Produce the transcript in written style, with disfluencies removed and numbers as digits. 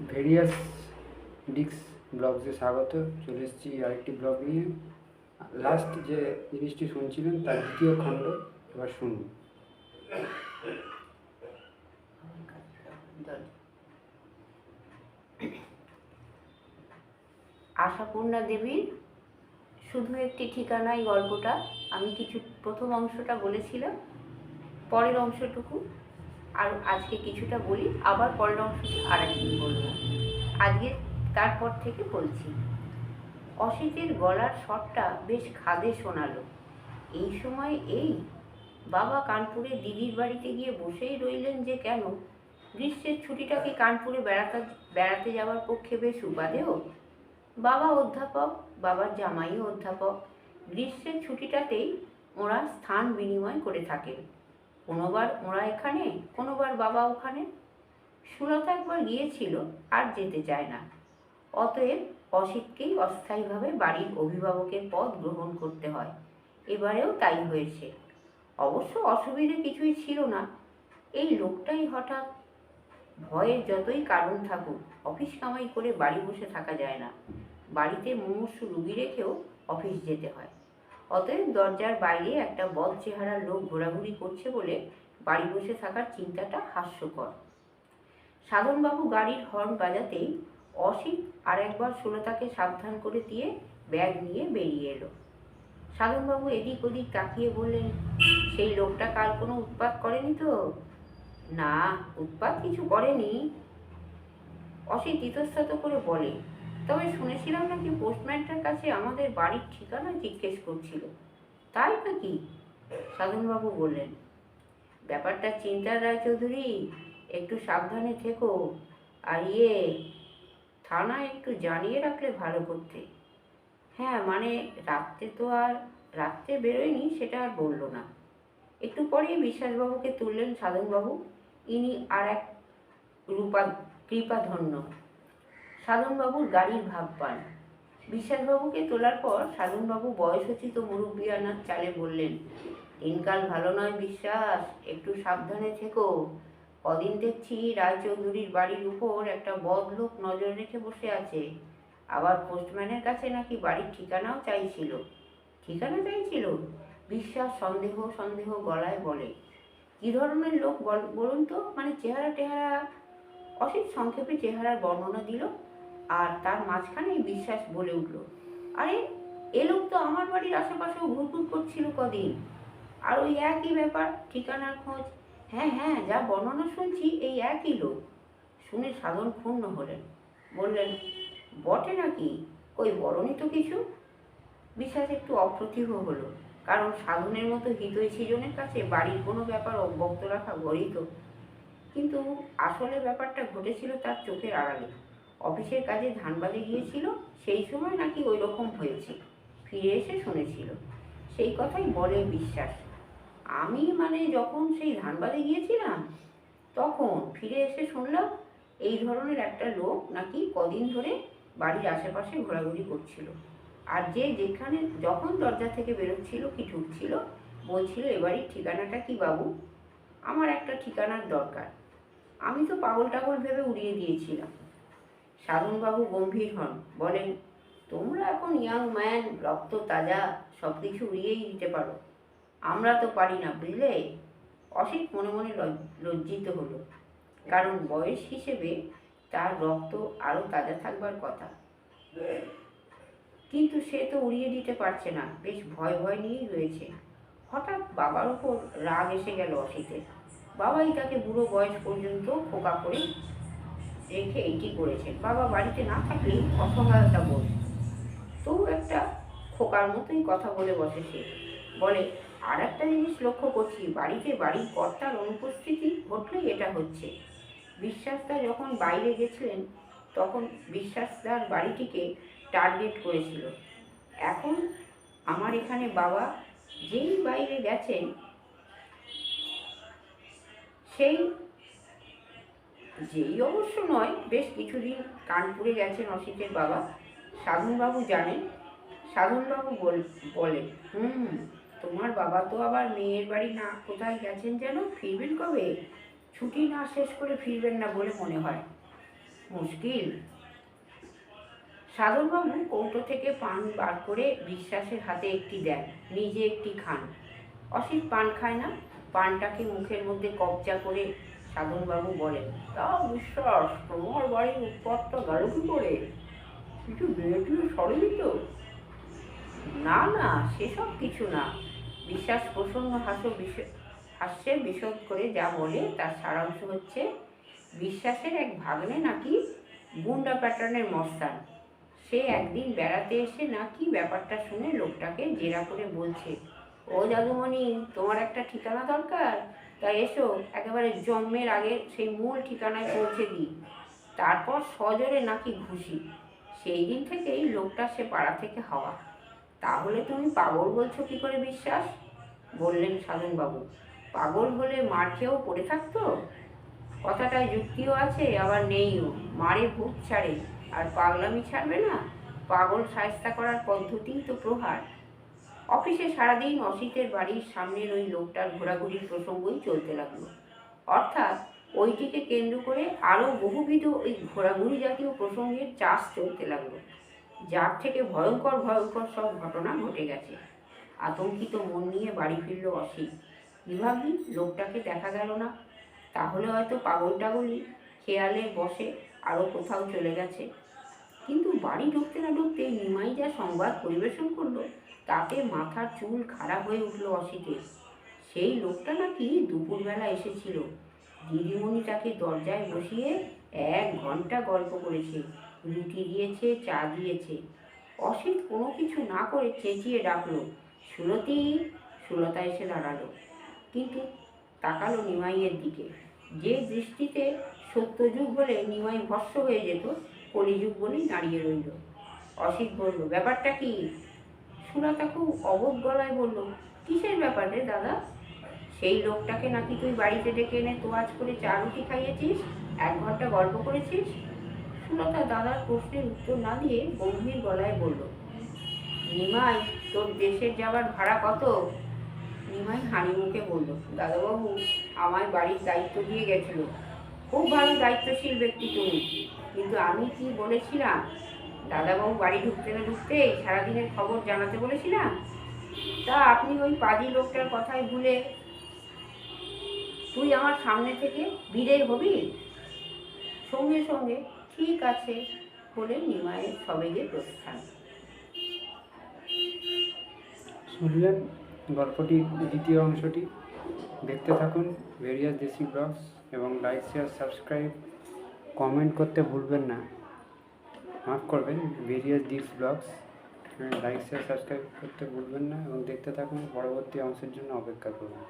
Various ডিক্স ব্লগসে স্বাগত। চলে এসেছি আরেকটি ব্লগ নিয়ে। লাস্ট যে জিনিসটি শুনছিলেন তার দ্বিতীয় খণ্ড এবার শুনুন। আশাপূর্ণা দেবীর শুধু একটি ঠিকানায় গল্পটা আমি কিছু প্রথম অংশটা বলেছিলাম, পরের অংশটুকু আর আজকে কিছুটা বলি, আবার পরের অংশটা আর একদিন বলবো। আজকে তারপর থেকে বলছি। অসিতের গলার স্বরটা বেশ খাদে শোনালো। এই সময় বাবা কানপুরে দিদির বাড়িতে গিয়ে বসেই রইলেন যে কেন? গ্রীষ্মের ছুটিটা কি কানপুরে বেড়াতে যাওয়ার পক্ষে বেশ উপাদেয়? বাবা অধ্যাপক, বাবার জামাইও অধ্যাপক। গ্রীষ্মের ছুটিটাতেই ওরা স্থান বিনিময় করে থাকেন। কোনোবার ওরা এখানে, কোনোবার বাবা ওখানে। সুলতা একবার গিয়েছিল, আর যেতে চায় না। অতএব অসিতকেই অস্থায়ীভাবে বাড়ির অভিভাবকের পদ গ্রহণ করতে হয়। এবারেও তাই হয়েছে। অবশ্য অসুবিধে কিছুই ছিল না। এই লোকটাই হঠাৎ, ভয়ের যতই কারণ থাকুক, অফিস কামাই করে বাড়ি বসে থাকা যায় না। বাড়িতে মুমূর্ষু রুগী রেখেও অফিস যেতে হয়। অতএব দরজার বাইরে একটা বদ চেহারার লোক ঘোরাঘুরি করছে বলে বাড়ি বসে থাকার চিন্তাটা হাস্যকর। সাধনবাবু গাড়ির হর্ন বাজাতেই অসিত আর একবার সুলতাকে সাবধান করে দিয়ে ব্যাগ নিয়ে বেরিয়ে এলো। সাধনবাবু এদিক ওদিক তাকিয়ে বললেন, সেই লোকটা কাল কোনো উৎপাত করেনি তো? না, উৎপাত কিছু করেনি, অসিত ইতস্তত করে বলে। তবে শুনেছিলাম নাকি পোস্টম্যানটার কাছে আমাদের বাড়ির ঠিকানা জিজ্ঞেস করছিল। তাই নাকি? সাধনবাবু বললেন। ব্যাপারটা চিন্তার, রায়চৌধুরী, একটু সাবধানে থেকো। আর থানায় একটু জানিয়ে রাখলে ভালো করতে। হ্যাঁ, মানে রাত্রে বেরোয়নি সেটা আর বললো না। একটু পরেই বিশ্বাসবাবুকে তুললেন সাধনবাবু। ইনি আর এক কৃপাধন্য। সাধনবাবুর গাড়ির ভাগ পান। বিশ্বাসবাবুকে তোলার পর সাধনবাবু বয়সোচিত মুরব্বিয়ানার চালে বললেন, দিনকাল ভালো নয় বিশ্বাস, একটু সাবধানে থেকো। কদিন দেখছি রায়চৌধুরীর বাড়ির উপর একটা বদলোক নজর রেখে বসে আছে। আবার পোস্টম্যানের কাছে নাকি বাড়ির ঠিকানাও চাইছিল। ঠিকানা চাইছিল? বিশ্বাস সন্দেহ সন্দেহ গলায় বলে। কি ধরনের লোক বলুন তো, মানে চেহারা টেহারা? অসিত সংক্ষেপে চেহারার বর্ণনা দিল, আর তার মাঝখানেই বিশ্বাস বলে উঠল, আরে এ লোক তো আমার বাড়ির আশেপাশেও ঘুরঘুর করছিল কদিন। আর ওই একই ব্যাপার, ঠিকানার খোঁজ। হ্যাঁ হ্যাঁ, যা বর্ণনা শুনছি এই একই লোক। শুনে সাধন ক্ষুণ্ণ হলেন, বললেন, বটে নাকি? কই বলনি তো কিছু? বিশ্বাস একটু অপ্রতিভ হলো, কারণ সাধনের মতো হিতৈষীজনের কাছে বাড়ির কোনো ব্যাপার অব্যক্ত রাখা গরিত। কিন্তু আসলে ব্যাপারটা ঘটেছিল তার চোখের আড়ালে। অফিসের কাজে ধানবাদে গিয়েছিল, সেই সময় নাকি ওই রকম হয়েছে। ফিরে এসে শুনেছিল। সেই কথাই বলে বিশ্বাস। আমি মানে যখন সেই ধানবাদে গিয়েছিলাম, তখন ফিরে এসে শুনলাম এই ধরনের একটা লোক নাকি কদিন ধরে বাড়ির আশেপাশে ঘোরাঘুরি করছিল। আর যখন দরজা থেকে বেরোচ্ছিল কি ঢুকছিল, বলছিল, এ বাড়ির ঠিকানাটা কি বাবু? আমার একটা ঠিকানার দরকার। আমি তো পাগল টাগল ভেবে উড়িয়ে দিয়েছিলাম। সাধনবাবু গম্ভীর হন, বলেন, তোমরা এখন ইয়াং ম্যান, রক্ত তাজা, সব কিছু উড়িয়েই দিতে পারো। আমরা তো পারি না, বুঝলে? অসিত মনে মনে লজ্জিত হলো, কারণ বয়স হিসেবে তার রক্ত আরো তাজা থাকবার কথা। কিন্তু সে তো উড়িয়ে দিতে পারছে না, বেশ ভয় ভয় নিয়েই রয়েছে। হঠাৎ বাবার উপর রাগ এসে গেল অসিতের। বাবাই তাকে বুড়ো বয়স পর্যন্ত খোকা করে রেখে এইটি করেছেন। বাবা বাড়িতে না থাকলেই অসহায়তা বোধ। তবু একটা খোকার মতোই কথা বলে বসে সে। বলে, আর একটা জিনিস লক্ষ্য করছি, বাড়িতে বাড়ির কর্তার অনুপস্থিতি ঘটলেই এটা হচ্ছে। বিশ্বাসদা যখন বাইরে গেছিলেন, তখন বিশ্বাসদার বাড়িটিকে টার্গেট করেছিল। এখন আমার এখানে বাবা যেই বাইরে গেছেন, যেই অবশ্য নয়, বেশ কিছুদিন কানপুরে গেছেন অসিতের বাবা। সাধনবাবু জানেন। সাধনবাবু বলে, তোমার বাবা তো আবার মেয়ের বাড়ি না কোথায় গেছেন যেন, ফিরবেন কবে? ছুটি না শেষ করে ফিরবেন না বলে মনে হয়। মুশকিল। সাধনবাবু কৌটো থেকে পান বার করে বিশ্বাসের হাতে একটি দেন, নিজে একটি খান। অসিত পান খায় না। পানটাকে মুখের মধ্যে কবজা করে সাধনবাবু বলেন, তা বিশ্বাস, তোমার বাড়ির উৎপাতটা গেল কি করে? কিছু বিয়ে সরেনি তো? না না, সেসব কিছু না। বিশ্বাস প্রসন্ন হাস্যে বিশদ করে যা বলে তার সারাংশ হচ্ছে, বিশ্বাসের এক ভাগ্নে নাকি গুন্ডা প্যাটার্নের মস্তান। সে একদিন বেড়াতে এসে নাকি ব্যাপারটা শুনে লোকটাকে জেরা করে বলছে, ও দাদুমণি, তোমার একটা ঠিকানা দরকার, তাই এসো একেবারে জন্মের আগে সেই মূল ঠিকানায় পৌঁছে দিই। তারপর সজোরে নাকি ঘুষি। সেই দিন থেকেই লোকটা সে পাড়া থেকে হওয়া। তাহলে তুমি পাগল বলছো কি করে বিশ্বাস? বললেন সাধনবাবু। পাগল হলে মার খেয়েও পড়ে থাকতো? কথাটায় যুক্তিও আছে, আবার নেইও। মারে ভূত ছাড়ে, আর পাগলামি ছাড়বে না? পাগল শায়েস্তা করার পদ্ধতিই তো প্রহার। অফিসে সারাদিন অসিতের বাড়ির সামনের ওই লোকটার ঘোরাঘুরির প্রসঙ্গই চলতে লাগলো। অর্থাৎ ওইটিকে কেন্দ্র করে আরও বহুবিধ ওই ঘোরাঘুরি জাতীয় প্রসঙ্গের চাষ চলতে লাগলো, যার থেকে ভয়ঙ্কর ভয়ঙ্কর সব ঘটনা ঘটে গেছে। আতঙ্কিত মন নিয়ে বাড়ি ফিরল অসিত। বিভাগী লোকটাকে দেখা গেল না। তাহলে হয়তো পাগল টাগলই খেয়ালে বসে আরও কোথাও চলে গেছে। কিন্তু বাড়ি ঢুকতে না ঢুকতেই নিমাই যা সংবাদ পরিবেশন করলো, তাতে মাথার চুল খারাপ হয়ে উঠল অসিতের। সেই লোকটা নাকি দুপুরবেলা এসেছিল। দিদিমণি তাকে দরজায় বসিয়ে 1 ঘন্টা গল্প করেছে, রুটি দিয়েছে, চা দিয়েছে। অসিত কোনো কিছু না করে চেঁচিয়ে ডাকলো, সুলতি। সুলতা এসে দাঁড়ালো, কিন্তু তাকালো নিমাইয়ের দিকে। যে দৃষ্টিতে সত্যযুগ হলে নিমাই ভস্ম হয়ে যেত, কলিযুগ বলেই দাঁড়িয়ে রইল। অসিত বলল, ব্যাপারটা কি? সুলতা খুব অবোধ গলায় বলল, কিসের ব্যাপার রে দাদা? সেই লোকটাকে নাকি তুই বাড়িতে ডেকে এনে তোয়াজ করে চা রুটি খাইয়েছিস, 1 ঘন্টা গল্প করেছিস। সুলতা দাদার প্রশ্নের উত্তর না দিয়ে গম্ভীর গলায় বলল, নিমাই, তোর দেশের যাবার ভাড়া কত? নিমাই হানি মুখে বলল, দাদাবাবু আমায় বাড়ির দায়িত্ব দিয়ে গেছিল। খুব ভালো দায়িত্বশীল ব্যক্তি তুমি, কিন্তু আমি কি বলেছিলাম দাদাবাবু বাড়ি ঢুকতে না ঢুকতেই সারাদিনের খবর জানাতে বলেছিলাম? তা আপনি ওই পাজি লোকটার কথায় ভুলে তুই আমার সামনে থেকে বিদেয় হবি? সঙ্গে সঙ্গে ঠিক আছে বলে নিমাইয়ের সবেগে প্রস্থান। শুনলেন গল্পটির দ্বিতীয় অংশটি। দেখতে থাকুন ভেরিয়াস দেশি ব্লগস, এবং লাইক, শেয়ার, সাবস্ক্রাইব, কমেন্ট করতে ভুলবেন না। মাফ করবেন, various dish blogs. Like, share, subscribe করতে ভুলবেন না এবং দেখতে থাকুন। পরবর্তী অংশের জন্য অপেক্ষা করুন।